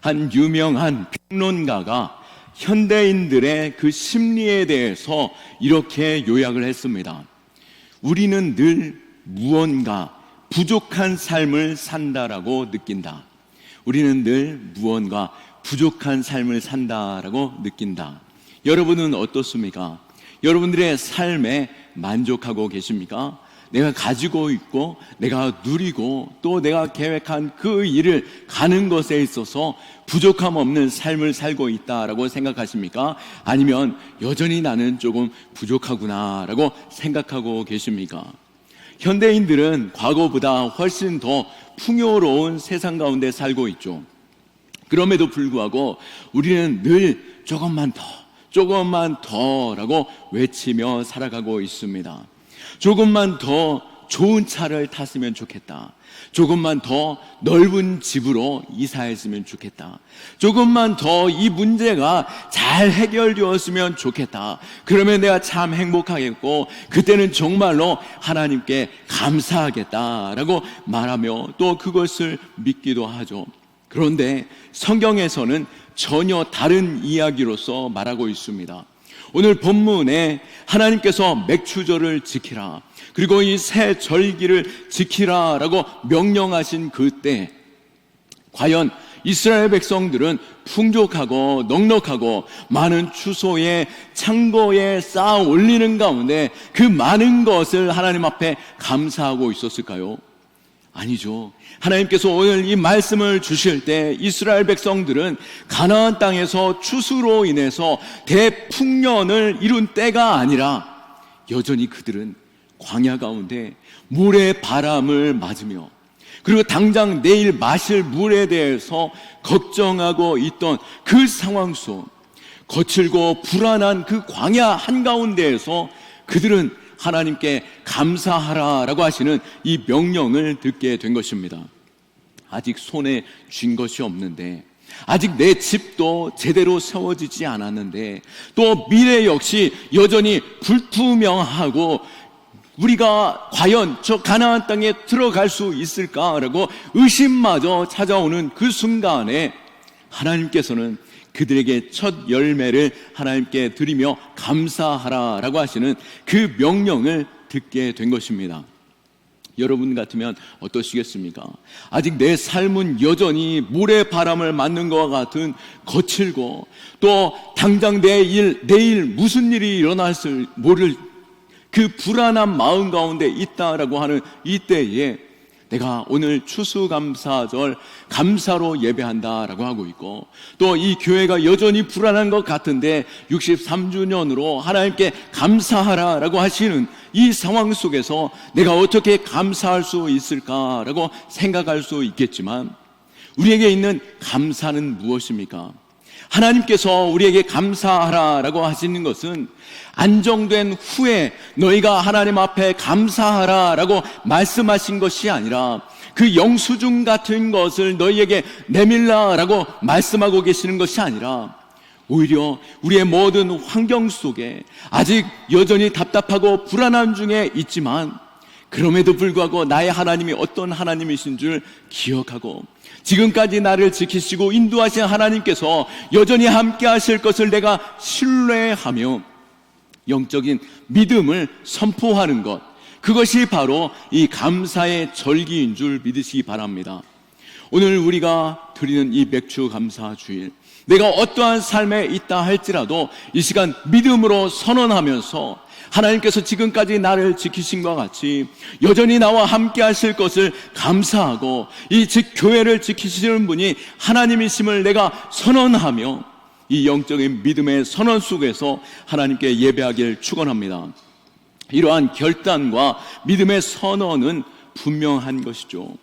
한 유명한 평론가가 현대인들의 그 심리에 대해서 이렇게 요약을 했습니다. 우리는 늘 무언가 부족한 삶을 산다라고 느낀다. 우리는 늘 무언가 부족한 삶을 산다라고 느낀다. 여러분은 어떻습니까? 여러분들의 삶에 만족하고 계십니까? 내가 가지고 있고 내가 누리고 또 내가 계획한 그 일을 가는 것에 있어서 부족함 없는 삶을 살고 있다라고 생각하십니까? 아니면 여전히 나는 조금 부족하구나라고 생각하고 계십니까? 현대인들은 과거보다 훨씬 더 풍요로운 세상 가운데 살고 있죠. 그럼에도 불구하고 우리는 늘 조금만 더라고 외치며 살아가고 있습니다. 조금만 더 좋은 차를 탔으면 좋겠다. 조금만 더 넓은 집으로 이사했으면 좋겠다. 조금만 더 이 문제가 잘 해결되었으면 좋겠다. 그러면 내가 참 행복하겠고 그때는 정말로 하나님께 감사하겠다라고 말하며 또 그것을 믿기도 하죠. 그런데 성경에서는 전혀 다른 이야기로서 말하고 있습니다. 오늘 본문에 하나님께서 맥추절을 지키라, 그리고 이 새 절기를 지키라라고 명령하신 그때 과연 이스라엘 백성들은 풍족하고 넉넉하고 많은 추소에 창고에 쌓아 올리는 가운데 그 많은 것을 하나님 앞에 감사하고 있었을까요? 아니죠. 하나님께서 오늘 이 말씀을 주실 때 이스라엘 백성들은 가나안 땅에서 추수로 인해서 대풍년을 이룬 때가 아니라 여전히 그들은 광야 가운데 물의 바람을 맞으며 그리고 당장 내일 마실 물에 대해서 걱정하고 있던 그 상황 속 거칠고 불안한 그 광야 한가운데에서 그들은 하나님께 감사하라라고 하시는 이 명령을 듣게 된 것입니다. 아직 손에 쥔 것이 없는데, 아직 내 집도 제대로 세워지지 않았는데, 또 미래 역시 여전히 불투명하고 우리가 과연 저 가나안 땅에 들어갈 수 있을까라고 의심마저 찾아오는 그 순간에 하나님께서는 그들에게 첫 열매를 하나님께 드리며 감사하라라고 하시는 그 명령을 듣게 된 것입니다. 여러분 같으면 어떠시겠습니까? 아직 내 삶은 여전히 모래바람을 맞는 것과 같은 거칠고 또 당장 내일 무슨 일이 일어날지 모를 그 불안한 마음 가운데 있다라고 하는 이때에 내가 오늘 추수감사절 감사로 예배한다라고 하고 있고 또 이 교회가 여전히 불안한 것 같은데 63주년으로 하나님께 감사하라라고 하시는 이 상황 속에서 내가 어떻게 감사할 수 있을까라고 생각할 수 있겠지만 우리에게 있는 감사는 무엇입니까? 하나님께서 우리에게 감사하라라고 하시는 것은 안정된 후에 너희가 하나님 앞에 감사하라라고 말씀하신 것이 아니라 그 영수증 같은 것을 너희에게 내밀라라고 말씀하고 계시는 것이 아니라 오히려 우리의 모든 환경 속에 아직 여전히 답답하고 불안함 중에 있지만 그럼에도 불구하고 나의 하나님이 어떤 하나님이신 줄 기억하고 지금까지 나를 지키시고 인도하신 하나님께서 여전히 함께 하실 것을 내가 신뢰하며 영적인 믿음을 선포하는 것, 그것이 바로 이 감사의 절기인 줄 믿으시기 바랍니다. 오늘 우리가 드리는 이 맥주 감사 주일, 내가 어떠한 삶에 있다 할지라도 이 시간 믿음으로 선언하면서 하나님께서 지금까지 나를 지키신 것과 같이 여전히 나와 함께 하실 것을 감사하고 이 교회를 지키시는 분이 하나님이심을 내가 선언하며 이 영적인 믿음의 선언 속에서 하나님께 예배하길 축원합니다. 이러한 결단과 믿음의 선언은 분명한 것이죠.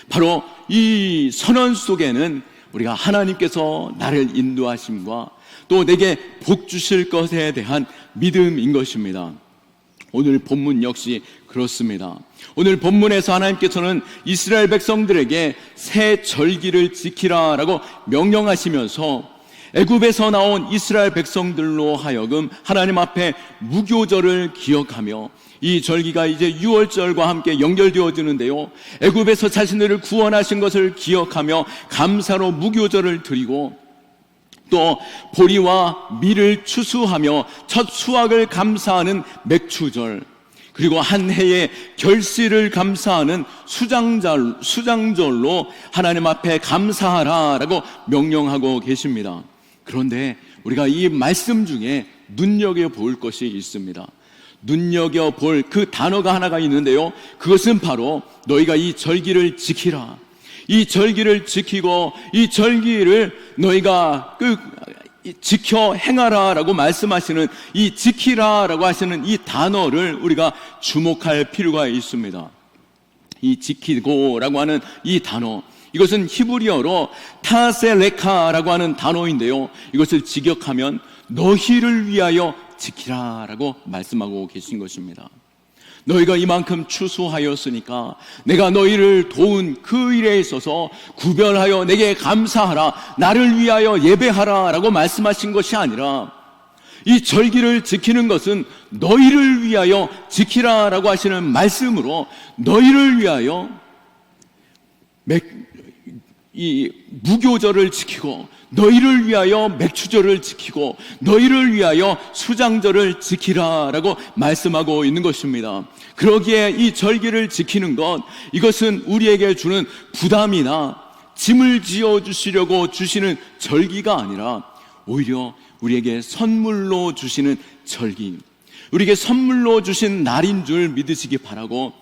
바로 이 선언 속에는 우리가 하나님께서 나를 인도하심과 또 내게 복 주실 것에 대한 믿음인 것입니다. 오늘 본문 역시 그렇습니다. 오늘 본문에서 하나님께서는 이스라엘 백성들에게 새 절기를 지키라라고 명령하시면서 애굽에서 나온 이스라엘 백성들로 하여금 하나님 앞에 무교절을 기억하며, 이 절기가 이제 유월절과 함께 연결되어지는데요, 애굽에서 자신들을 구원하신 것을 기억하며 감사로 무교절을 드리고, 또 보리와 밀을 추수하며 첫 수확을 감사하는 맥추절, 그리고 한 해의 결실을 감사하는 수장절로 하나님 앞에 감사하라라고 명령하고 계십니다. 그런데 우리가 이 말씀 중에 눈여겨볼 것이 있습니다. 눈여겨볼 그 단어가 하나가 있는데요, 그것은 바로 너희가 이 절기를 지키라, 이 절기를 지키고 이 절기를 너희가 지켜 행하라라고 말씀하시는 이 지키라라고 하시는 이 단어를 우리가 주목할 필요가 있습니다. 이 지키고라고 하는 이 단어, 이것은 히브리어로 타셀레카라고 하는 단어인데요, 이것을 직역하면 너희를 위하여 지키라라고 말씀하고 계신 것입니다. 너희가 이만큼 추수하였으니까 내가 너희를 도운 그 일에 있어서 구별하여 내게 감사하라, 나를 위하여 예배하라 라고 말씀하신 것이 아니라, 이 절기를 지키는 것은 너희를 위하여 지키라 라고 하시는 말씀으로 너희를 위하여 이 무교절을 지키고, 너희를 위하여 맥추절을 지키고, 너희를 위하여 수장절을 지키라라고 말씀하고 있는 것입니다. 그러기에 이 절기를 지키는 것, 이것은 우리에게 주는 부담이나 짐을 지어주시려고 주시는 절기가 아니라 오히려 우리에게 선물로 주시는 절기, 우리에게 선물로 주신 날인 줄 믿으시기 바라고,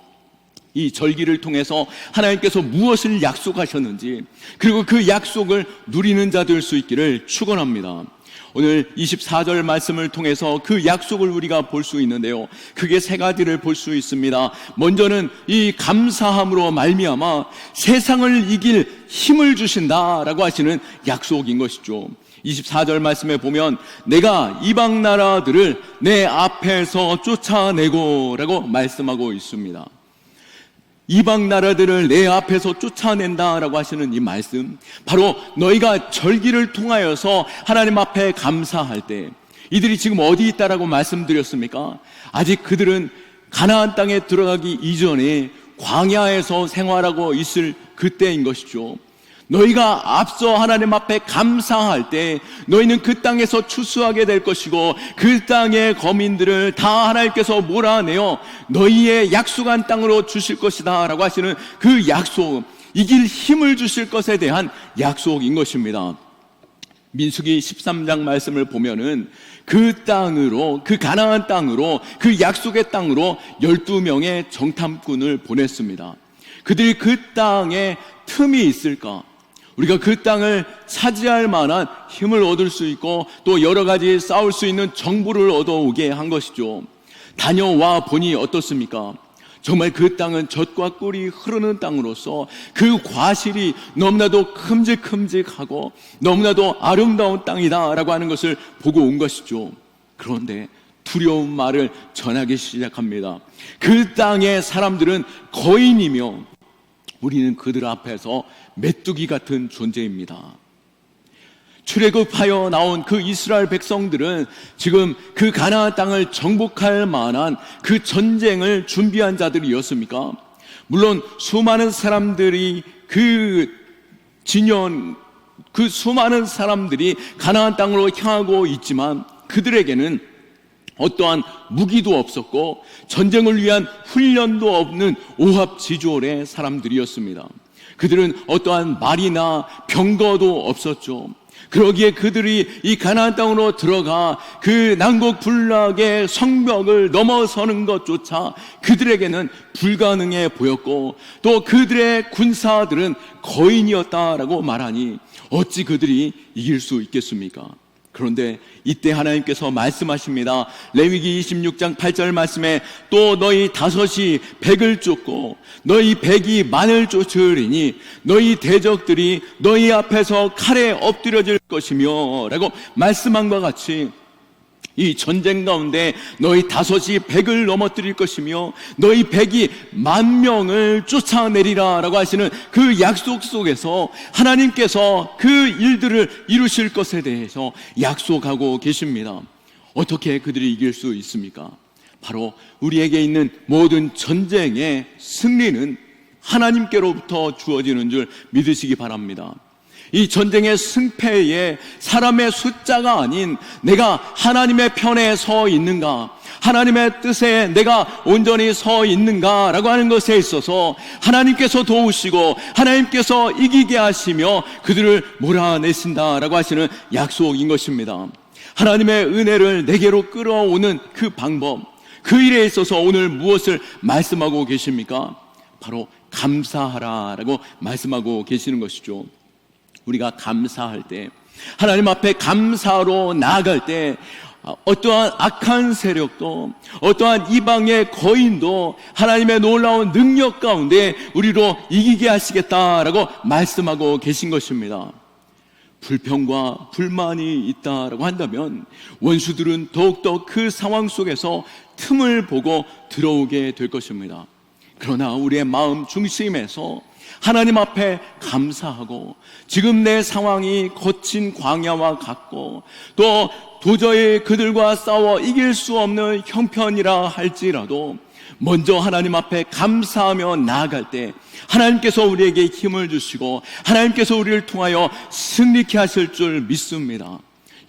이 절기를 통해서 하나님께서 무엇을 약속하셨는지, 그리고 그 약속을 누리는 자 될 수 있기를 축원합니다. 오늘 24절 말씀을 통해서 그 약속을 우리가 볼 수 있는데요, 크게 세 가지를 볼 수 있습니다. 먼저는 이 감사함으로 말미암아 세상을 이길 힘을 주신다라고 하시는 약속인 것이죠. 24절 말씀에 보면 내가 이방 나라들을 내 앞에서 쫓아내고 라고 말씀하고 있습니다. 이방 나라들을 내 앞에서 쫓아낸다라고 하시는 이 말씀, 바로 너희가 절기를 통하여서 하나님 앞에 감사할 때, 이들이 지금 어디 있다라고 말씀드렸습니까? 아직 그들은 가나안 땅에 들어가기 이전에 광야에서 생활하고 있을 그때인 것이죠. 너희가 앞서 하나님 앞에 감사할 때 너희는 그 땅에서 추수하게 될 것이고, 그 땅의 거민들을 다 하나님께서 몰아내어 너희의 약속한 땅으로 주실 것이다 라고 하시는 그 약속, 이길 힘을 주실 것에 대한 약속인 것입니다. 민수기 13장 말씀을 보면은 그 땅으로, 그 가나안 땅으로, 그 약속의 땅으로 12명의 정탐꾼을 보냈습니다. 그들이 그 땅에 틈이 있을까? 우리가 그 땅을 차지할 만한 힘을 얻을 수 있고, 또 여러 가지 싸울 수 있는 정보를 얻어오게 한 것이죠. 다녀와 보니 어떻습니까? 정말 그 땅은 젖과 꿀이 흐르는 땅으로서 그 과실이 너무나도 큼직큼직하고 너무나도 아름다운 땅이다라고 하는 것을 보고 온 것이죠. 그런데 두려운 말을 전하기 시작합니다. 그 땅의 사람들은 거인이며 우리는 그들 앞에서 메뚜기 같은 존재입니다. 출애굽하여 나온 그 이스라엘 백성들은 지금 그 가나안 땅을 정복할 만한 그 전쟁을 준비한 자들이었습니까? 물론 수많은 사람들이 수많은 사람들이 가나안 땅으로 향하고 있지만, 그들에게는 어떠한 무기도 없었고 전쟁을 위한 훈련도 없는 오합지졸의 사람들이었습니다. 그들은 어떠한 말이나 병거도 없었죠. 그러기에 그들이 이 가나안 땅으로 들어가 그 난곡불락의 성벽을 넘어서는 것조차 그들에게는 불가능해 보였고, 또 그들의 군사들은 거인이었다라고 말하니 어찌 그들이 이길 수 있겠습니까? 그런데 이때 하나님께서 말씀하십니다. 레위기 26장 8절 말씀에 또 너희 5이 100을 쫓고 너희 100이 만을 쫓으리니 너희 대적들이 너희 앞에서 칼에 엎드려질 것이며 라고 말씀한 것 같이, 이 전쟁 가운데 너희 5이 100을 넘어뜨릴 것이며 너희 100이 10,000명을 쫓아내리라 라고 하시는 그 약속 속에서 하나님께서 그 일들을 이루실 것에 대해서 약속하고 계십니다. 어떻게 그들이 이길 수 있습니까? 바로 우리에게 있는 모든 전쟁의 승리는 하나님께로부터 주어지는 줄 믿으시기 바랍니다. 이 전쟁의 승패에 사람의 숫자가 아닌 내가 하나님의 편에 서 있는가, 하나님의 뜻에 내가 온전히 서 있는가 라고 하는 것에 있어서 하나님께서 도우시고 하나님께서 이기게 하시며 그들을 몰아내신다라고 하시는 약속인 것입니다. 하나님의 은혜를 내게로 끌어오는 그 방법, 그 일에 있어서 오늘 무엇을 말씀하고 계십니까? 바로 감사하라라고 말씀하고 계시는 것이죠. 우리가 감사할 때, 하나님 앞에 감사로 나아갈 때 어떠한 악한 세력도, 어떠한 이방의 거인도 하나님의 놀라운 능력 가운데 우리로 이기게 하시겠다라고 말씀하고 계신 것입니다. 불평과 불만이 있다라고 한다면 원수들은 더욱더 그 상황 속에서 틈을 보고 들어오게 될 것입니다. 그러나 우리의 마음 중심에서 하나님 앞에 감사하고 지금 내 상황이 거친 광야와 같고 또 도저히 그들과 싸워 이길 수 없는 형편이라 할지라도 먼저 하나님 앞에 감사하며 나아갈 때 하나님께서 우리에게 힘을 주시고 하나님께서 우리를 통하여 승리케 하실 줄 믿습니다.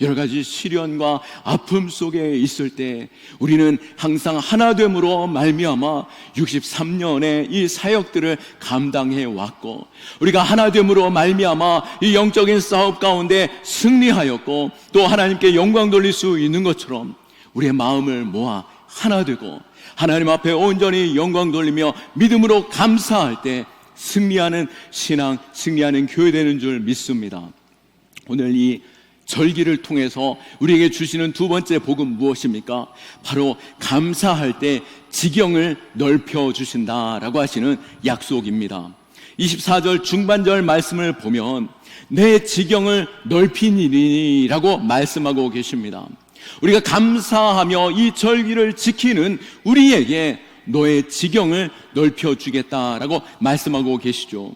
여러 가지 시련과 아픔 속에 있을 때 우리는 항상 하나됨으로 말미암아 63년의 이 사역들을 감당해 왔고 우리가 하나됨으로 말미암아 이 영적인 싸움 가운데 승리하였고 또 하나님께 영광 돌릴 수 있는 것처럼 우리의 마음을 모아 하나 되고 하나님 앞에 온전히 영광 돌리며 믿음으로 감사할 때 승리하는 신앙, 승리하는 교회 되는 줄 믿습니다. 오늘 이 절기를 통해서 우리에게 주시는 두 번째 복은 무엇입니까? 바로 감사할 때 지경을 넓혀 주신다라고 하시는 약속입니다. 24절 중반절 말씀을 보면 내 지경을 넓히니라고 말씀하고 계십니다. 우리가 감사하며 이 절기를 지키는 우리에게 너의 지경을 넓혀주겠다라고 말씀하고 계시죠.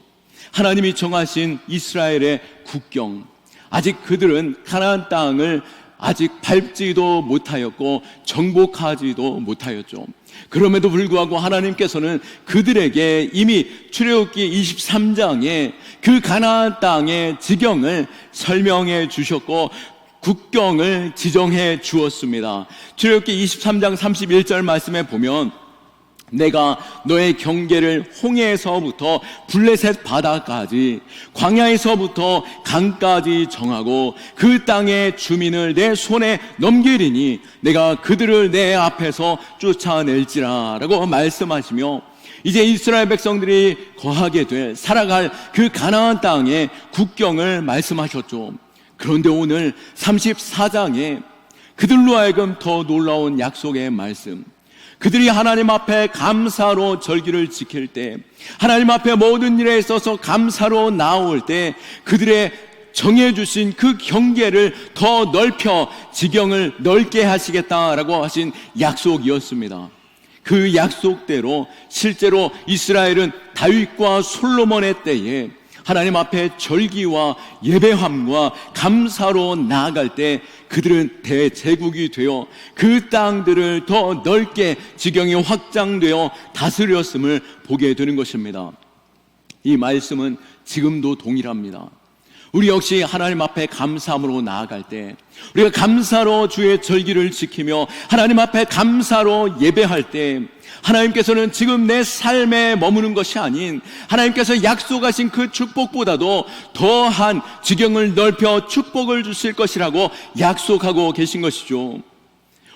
하나님이 정하신 이스라엘의 국경, 아직 그들은 가나안 땅을 아직 밟지도 못하였고 정복하지도 못하였죠. 그럼에도 불구하고 하나님께서는 그들에게 이미 출애굽기 23장에 그 가나안 땅의 지경을 설명해 주셨고 국경을 지정해 주었습니다. 출애굽기 23장 31절 말씀에 보면 내가 너의 경계를 홍해에서부터 블레셋 바다까지 광야에서부터 강까지 정하고 그 땅의 주민을 내 손에 넘기리니 내가 그들을 내 앞에서 쫓아낼지라 라고 말씀하시며 이제 이스라엘 백성들이 거하게 될 살아갈 그 가나안 땅의 국경을 말씀하셨죠. 그런데 오늘 34장에 그들로 하여금 더 놀라운 약속의 말씀, 그들이 하나님 앞에 감사로 절기를 지킬 때 하나님 앞에 모든 일에 있어서 감사로 나올 때 그들의 정해주신 그 경계를 더 넓혀 지경을 넓게 하시겠다라고 하신 약속이었습니다. 그 약속대로 실제로 이스라엘은 다윗과 솔로몬의 때에 하나님 앞에 절기와 예배함과 감사로 나아갈 때 그들은 대제국이 되어 그 땅들을 더 넓게 지경이 확장되어 다스렸음을 보게 되는 것입니다. 이 말씀은 지금도 동일합니다. 우리 역시 하나님 앞에 감사함으로 나아갈 때 우리가 감사로 주의 절기를 지키며 하나님 앞에 감사로 예배할 때 하나님께서는 지금 내 삶에 머무는 것이 아닌 하나님께서 약속하신 그 축복보다도 더한 지경을 넓혀 축복을 주실 것이라고 약속하고 계신 것이죠.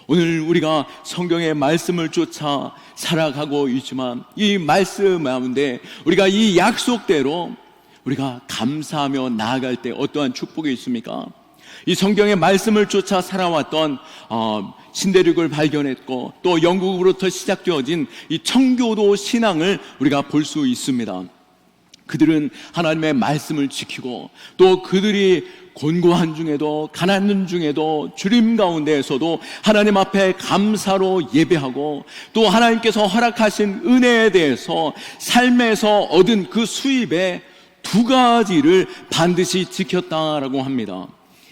오늘 우리가 성경의 말씀을 쫓아 살아가고 있지만 이 말씀 가운데 우리가 이 약속대로 우리가 감사하며 나아갈 때 어떠한 축복이 있습니까? 이 성경의 말씀을 쫓아 살아왔던 신대륙을 발견했고 또 영국으로부터 시작되어진 이 청교도 신앙을 우리가 볼 수 있습니다. 그들은 하나님의 말씀을 지키고 또 그들이 곤고한 중에도 가난한 중에도 주림 가운데에서도 하나님 앞에 감사로 예배하고 또 하나님께서 허락하신 은혜에 대해서 삶에서 얻은 그 수입의 두 가지를 반드시 지켰다라고 합니다.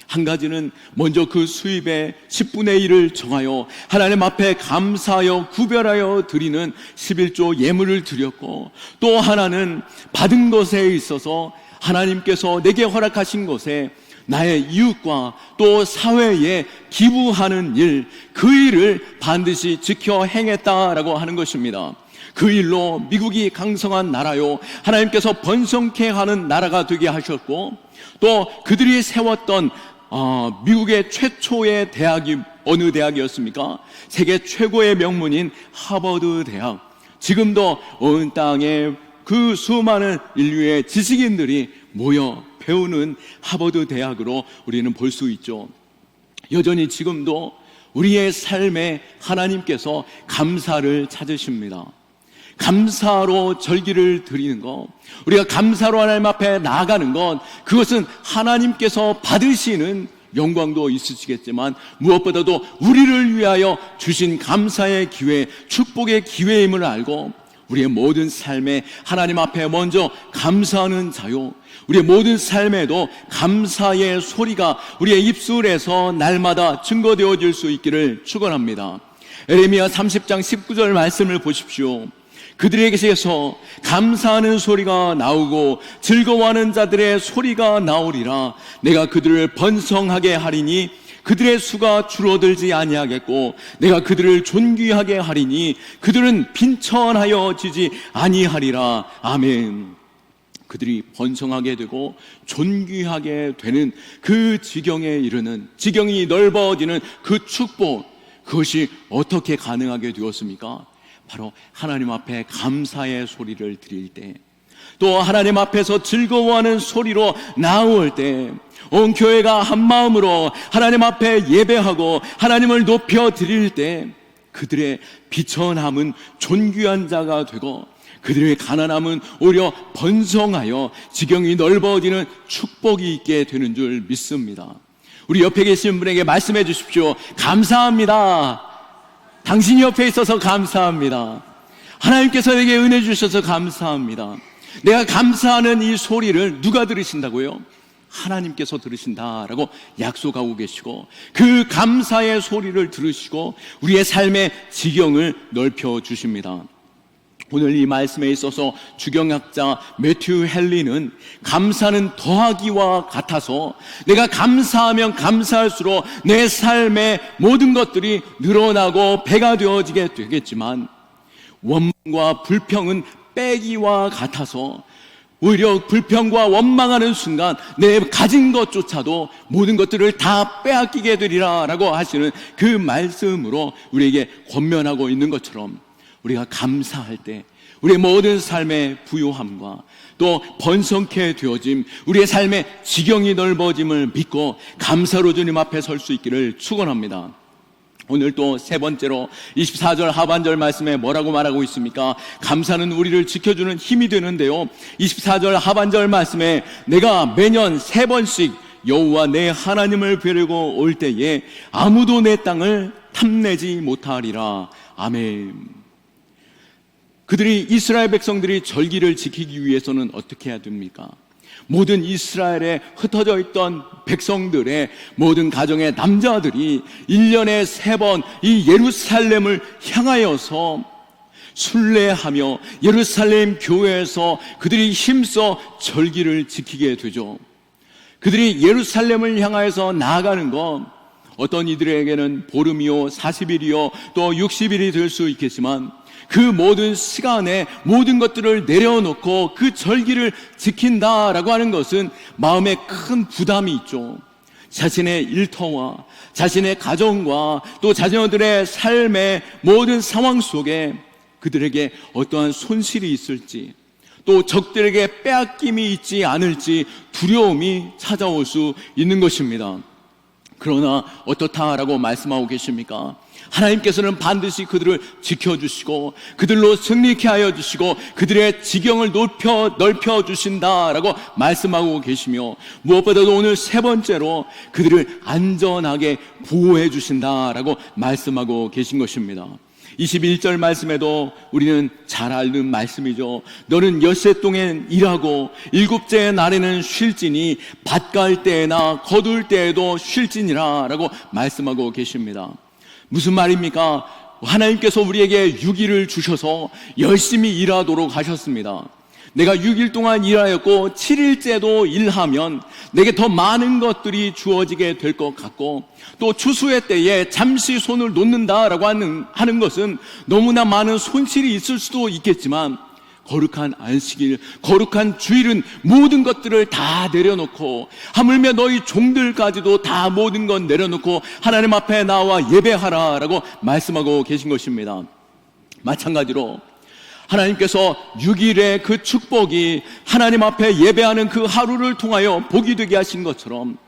한 가지는 먼저 그 수입의 10분의 1을 정하여 하나님 앞에 감사하여 구별하여 드리는 11조 예물을 드렸고, 또 하나는 받은 것에 있어서 하나님께서 내게 허락하신 것에 나의 이웃과 또 사회에 기부하는 일, 그 일을 반드시 지켜 행했다라고 하는 것입니다. 그 일로 미국이 강성한 나라요, 하나님께서 번성케 하는 나라가 되게 하셨고, 또 그들이 세웠던 미국의 최초의 대학이 어느 대학이었습니까? 세계 최고의 명문인 하버드 대학. 지금도 온 땅에 그 수많은 인류의 지식인들이 모여 배우는 하버드 대학으로 우리는 볼 수 있죠. 여전히 지금도 우리의 삶에 하나님께서 감사를 찾으십니다. 감사로 절기를 드리는 것, 우리가 감사로 하나님 앞에 나아가는 것, 그것은 하나님께서 받으시는 영광도 있으시겠지만 무엇보다도 우리를 위하여 주신 감사의 기회, 축복의 기회임을 알고 우리의 모든 삶에 하나님 앞에 먼저 감사하는 자요, 우리의 모든 삶에도 감사의 소리가 우리의 입술에서 날마다 증거되어질 수 있기를 축원합니다. 에레미야 30장 19절 말씀을 보십시오. 그들에게서 감사하는 소리가 나오고 즐거워하는 자들의 소리가 나오리라. 내가 그들을 번성하게 하리니 그들의 수가 줄어들지 아니하겠고, 내가 그들을 존귀하게 하리니 그들은 빈천하여 지지 아니하리라. 아멘. 그들이 번성하게 되고 존귀하게 되는 그 지경에 이르는, 지경이 넓어지는 그 축복, 그것이 어떻게 가능하게 되었습니까? 바로 하나님 앞에 감사의 소리를 드릴 때, 또 하나님 앞에서 즐거워하는 소리로 나올 때, 온 교회가 한 마음으로 하나님 앞에 예배하고 하나님을 높여 드릴 때, 그들의 비천함은 존귀한 자가 되고 그들의 가난함은 오히려 번성하여 지경이 넓어지는 축복이 있게 되는 줄 믿습니다. 우리 옆에 계신 분에게 말씀해 주십시오. 감사합니다. 당신이 옆에 있어서 감사합니다. 하나님께서 내게 은혜 주셔서 감사합니다. 내가 감사하는 이 소리를 누가 들으신다고요? 하나님께서 들으신다라고 약속하고 계시고, 그 감사의 소리를 들으시고 우리의 삶의 지경을 넓혀 주십니다. 오늘 이 말씀에 있어서 주경학자 매튜 헨리는 감사는 더하기와 같아서 내가 감사하면 감사할수록 내 삶의 모든 것들이 늘어나고 배가 되어지게 되겠지만, 원망과 불평은 빼기와 같아서 오히려 불평과 원망하는 순간 내 가진 것조차도 모든 것들을 다 빼앗기게 되리라 라고 하시는 그 말씀으로 우리에게 권면하고 있는 것처럼, 우리가 감사할 때 우리의 모든 삶의 부요함과 또 번성케 되어짐, 우리의 삶의 지경이 넓어짐을 믿고 감사로 주님 앞에 설 수 있기를 축원합니다. 오늘 또 세 번째로 24절 하반절 말씀에 뭐라고 말하고 있습니까? 감사는 우리를 지켜주는 힘이 되는데요, 24절 하반절 말씀에 내가 매년 3번씩 여호와 내 하나님을 뵈려고 올 때에 아무도 내 땅을 탐내지 못하리라. 아멘. 그들이, 이스라엘 백성들이 절기를 지키기 위해서는 어떻게 해야 됩니까? 모든 이스라엘에 흩어져 있던 백성들의 모든 가정의 남자들이 1년에 3번 이 예루살렘을 향하여서 순례하며 예루살렘 교회에서 그들이 힘써 절기를 지키게 되죠. 그들이 예루살렘을 향하여서 나아가는 것, 어떤 이들에게는 보름이요 40일이요 또 60일이 될 수 있겠지만, 그 모든 시간에 모든 것들을 내려놓고 그 절기를 지킨다라고 하는 것은 마음에 큰 부담이 있죠. 자신의 일터와 자신의 가정과 또 자녀들의 삶의 모든 상황 속에 그들에게 어떠한 손실이 있을지, 또 적들에게 빼앗김이 있지 않을지 두려움이 찾아올 수 있는 것입니다. 그러나 어떻다라고 말씀하고 계십니까? 하나님께서는 반드시 그들을 지켜주시고 그들로 승리케 하여 주시고 그들의 지경을 넓혀 주신다라고 말씀하고 계시며, 무엇보다도 오늘 세 번째로 그들을 안전하게 보호해 주신다라고 말씀하고 계신 것입니다. 21절 말씀에도 우리는 잘 아는 말씀이죠. 너는 엿새 동안 일하고 일곱째 날에는 쉴지니 밭 갈 때나 거둘 때에도 쉴지니라 라고 말씀하고 계십니다. 무슨 말입니까? 하나님께서 우리에게 6일을 주셔서 열심히 일하도록 하셨습니다. 내가 6일 동안 일하였고 7일째도 일하면 내게 더 많은 것들이 주어지게 될 것 같고, 또 추수의 때에 잠시 손을 놓는다라고 하는 것은 너무나 많은 손실이 있을 수도 있겠지만, 거룩한 안식일, 거룩한 주일은 모든 것들을 다 내려놓고, 하물며 너희 종들까지도 다 모든 것 내려놓고 하나님 앞에 나와 예배하라라고 말씀하고 계신 것입니다. 마찬가지로 하나님께서 6일의 그 축복이 하나님 앞에 예배하는 그 하루를 통하여 복이 되게 하신 것처럼,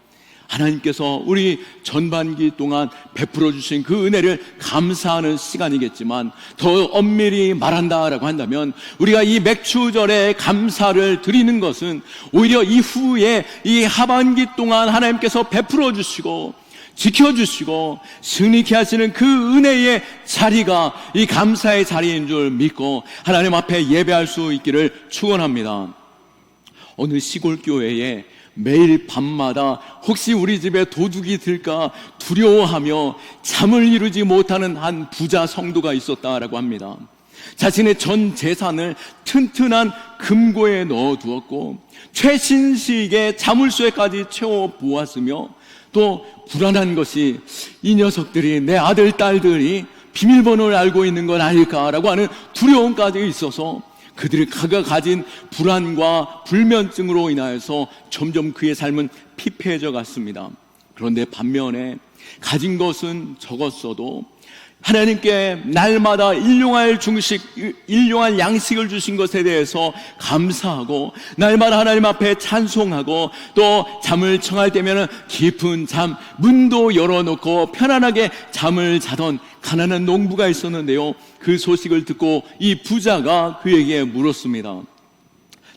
하나님께서 우리 전반기 동안 베풀어 주신 그 은혜를 감사하는 시간이겠지만, 더 엄밀히 말한다라고 한다면 우리가 이 맥추절에 감사를 드리는 것은 오히려 이후에 이 하반기 동안 하나님께서 베풀어 주시고 지켜주시고 승리케 하시는 그 은혜의 자리가 이 감사의 자리인 줄 믿고 하나님 앞에 예배할 수 있기를 축원합니다. 어느 시골 교회에 매일 밤마다 혹시 우리 집에 도둑이 들까 두려워하며 잠을 이루지 못하는 한 부자 성도가 있었다라고 합니다. 자신의 전 재산을 튼튼한 금고에 넣어두었고 최신식의 자물쇠까지 채워 보았으며, 또 불안한 것이 이 녀석들이, 내 아들 딸들이 비밀번호를 알고 있는 건 아닐까라고 하는 두려움까지 있어서 그들이 그가 가진 불안과 불면증으로 인하여서 점점 그의 삶은 피폐해져 갔습니다. 그런데 반면에 가진 것은 적었어도 하나님께 날마다 일용할 양식을 주신 것에 대해서 감사하고 날마다 하나님 앞에 찬송하고, 또 잠을 청할 때면 깊은 잠, 문도 열어놓고 편안하게 잠을 자던 가난한 농부가 있었는데요, 그 소식을 듣고 이 부자가 그에게 물었습니다.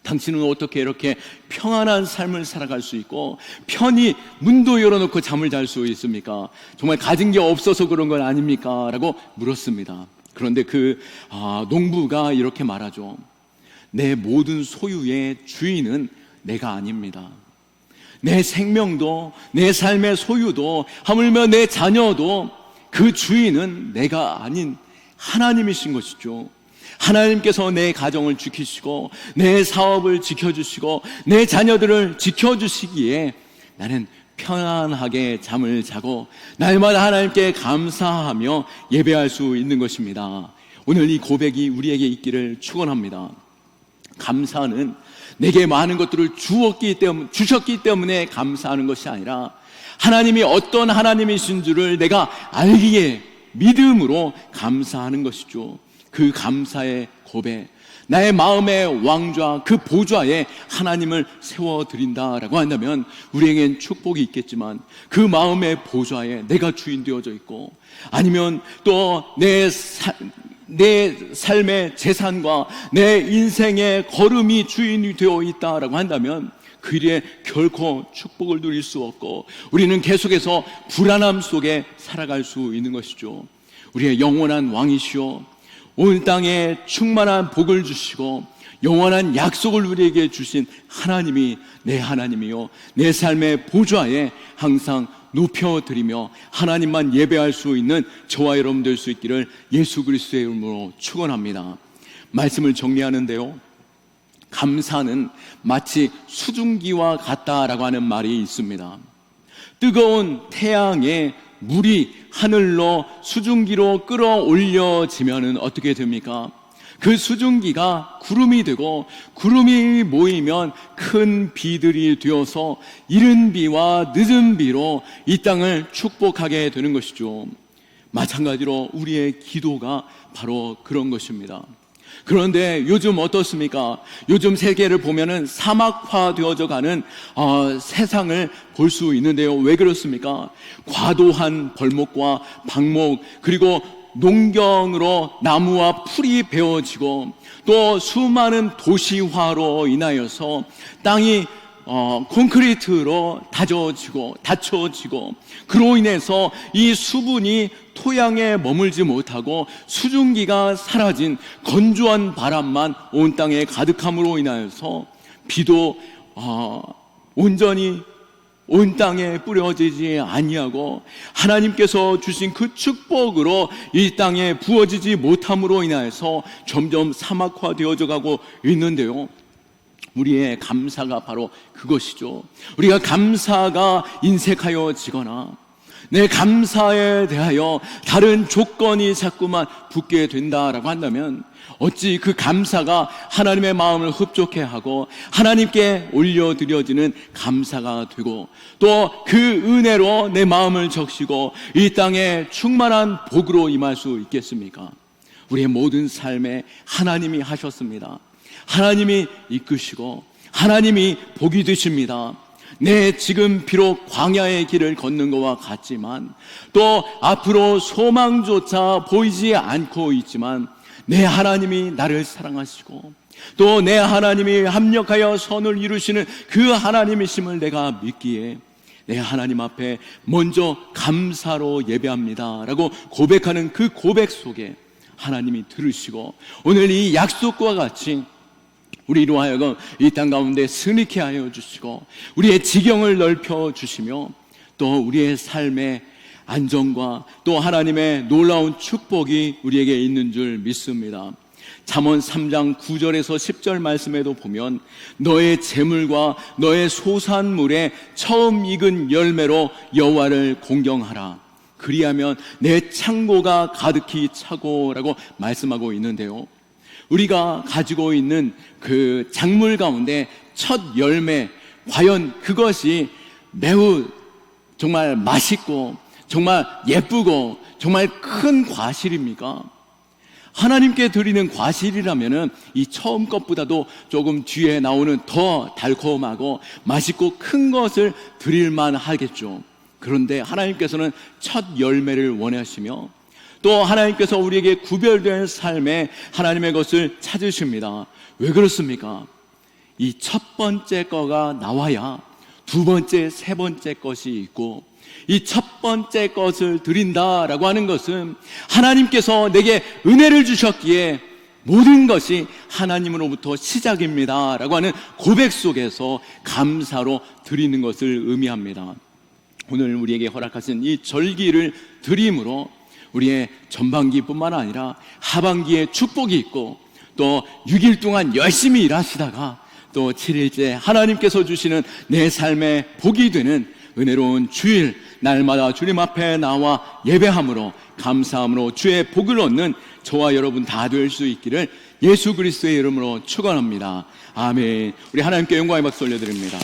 당신은 어떻게 이렇게 평안한 삶을 살아갈 수 있고 편히 문도 열어놓고 잠을 잘 수 있습니까? 정말 가진 게 없어서 그런 건 아닙니까? 라고 물었습니다. 그런데 그 농부가 이렇게 말하죠. 내 모든 소유의 주인은 내가 아닙니다. 내 생명도, 내 삶의 소유도, 하물며 내 자녀도 그 주인은 내가 아닌 하나님이신 것이죠. 하나님께서 내 가정을 지키시고 내 사업을 지켜주시고 내 자녀들을 지켜주시기에 나는 편안하게 잠을 자고 날마다 하나님께 감사하며 예배할 수 있는 것입니다. 오늘 이 고백이 우리에게 있기를 축원합니다. 감사는 내게 많은 것들을 주셨기 때문에 감사하는 것이 아니라, 하나님이 어떤 하나님이신 줄을 내가 알기에 믿음으로 감사하는 것이죠. 그 감사의 고백, 나의 마음의 왕좌, 그 보좌에 하나님을 세워드린다라고 한다면 우리에겐 축복이 있겠지만, 그 마음의 보좌에 내가 주인 되어져 있고, 아니면 또 내 삶의 재산과 내 인생의 걸음이 주인이 되어 있다라고 한다면 그 일에 결코 축복을 누릴 수 없고 우리는 계속해서 불안함 속에 살아갈 수 있는 것이죠. 우리의 영원한 왕이시오, 온 땅에 충만한 복을 주시고 영원한 약속을 우리에게 주신 하나님이 내 하나님이요, 내 삶의 보좌에 항상 높여드리며 하나님만 예배할 수 있는 저와 여러분 될 수 있기를 예수 그리스도의 이름으로 축원합니다. 말씀을 정리하는데요, 감사는 마치 수증기와 같다라고 하는 말이 있습니다. 뜨거운 태양에 물이 하늘로 수증기로 끌어올려지면 어떻게 됩니까? 그 수증기가 구름이 되고, 구름이 모이면 큰 비들이 되어서 이른 비와 늦은 비로 이 땅을 축복하게 되는 것이죠. 마찬가지로 우리의 기도가 바로 그런 것입니다. 그런데 요즘 어떻습니까? 요즘 세계를 보면은 사막화 되어져 가는 세상을 볼 수 있는데요. 왜 그렇습니까? 과도한 벌목과 방목, 그리고 농경으로 나무와 풀이 베어지고 또 수많은 도시화로 인하여서 땅이 콘크리트로 닫혀지고 그로 인해서 이 수분이 토양에 머물지 못하고 수증기가 사라진 건조한 바람만 온 땅에 가득함으로 인하여서 비도 온전히 온 땅에 뿌려지지 아니하고 하나님께서 주신 그 축복으로 이 땅에 부어지지 못함으로 인하여서 점점 사막화되어져 가고 있는데요. 우리의 감사가 바로 그것이죠. 우리가 감사가 인색하여지거나 내 감사에 대하여 다른 조건이 자꾸만 붙게 된다라고 한다면 어찌 그 감사가 하나님의 마음을 흡족해 하고 하나님께 올려드려지는 감사가 되고 또 그 은혜로 내 마음을 적시고 이 땅에 충만한 복으로 임할 수 있겠습니까? 우리의 모든 삶에 하나님이 하셨습니다. 하나님이 이끄시고 하나님이 복이 되십니다. 내 지금 비록 광야의 길을 걷는 것과 같지만 또 앞으로 소망조차 보이지 않고 있지만 내 하나님이 나를 사랑하시고 또 내 하나님이 합력하여 선을 이루시는 그 하나님이심을 내가 믿기에 내 하나님 앞에 먼저 감사로 예배합니다 라고 고백하는 그 고백 속에 하나님이 들으시고 오늘 이 약속과 같이 우리로 하여금 이 땅 가운데 승리케 하여 주시고 우리의 지경을 넓혀 주시며 또 우리의 삶의 안정과 또 하나님의 놀라운 축복이 우리에게 있는 줄 믿습니다. 잠언 3장 9절에서 10절 말씀에도 보면 너의 재물과 너의 소산물의 처음 익은 열매로 여호와를 공경하라. 그리하면 내 창고가 가득히 차고라고 말씀하고 있는데요. 우리가 가지고 있는 그 작물 가운데 첫 열매, 과연 그것이 매우 정말 맛있고 정말 예쁘고 정말 큰 과실입니까? 하나님께 드리는 과실이라면은 이 처음 것보다도 조금 뒤에 나오는 더 달콤하고 맛있고 큰 것을 드릴만 하겠죠. 그런데 하나님께서는 첫 열매를 원하시며 또 하나님께서 우리에게 구별된 삶에 하나님의 것을 찾으십니다. 왜 그렇습니까? 이 첫 번째 거가 나와야 두 번째, 세 번째 것이 있고 이 첫 번째 것을 드린다라고 하는 것은 하나님께서 내게 은혜를 주셨기에 모든 것이 하나님으로부터 시작입니다 라고 하는 고백 속에서 감사로 드리는 것을 의미합니다. 오늘 우리에게 허락하신 이 절기를 드림으로 우리의 전반기뿐만 아니라 하반기에 축복이 있고 또 6일 동안 열심히 일하시다가 또 7일째 하나님께서 주시는 내 삶의 복이 되는 은혜로운 주일 날마다 주님 앞에 나와 예배함으로 감사함으로 주의 복을 얻는 저와 여러분 다 될 수 있기를 예수 그리스도의 이름으로 축원합니다. 아멘. 우리 하나님께 영광의 박수 올려드립니다.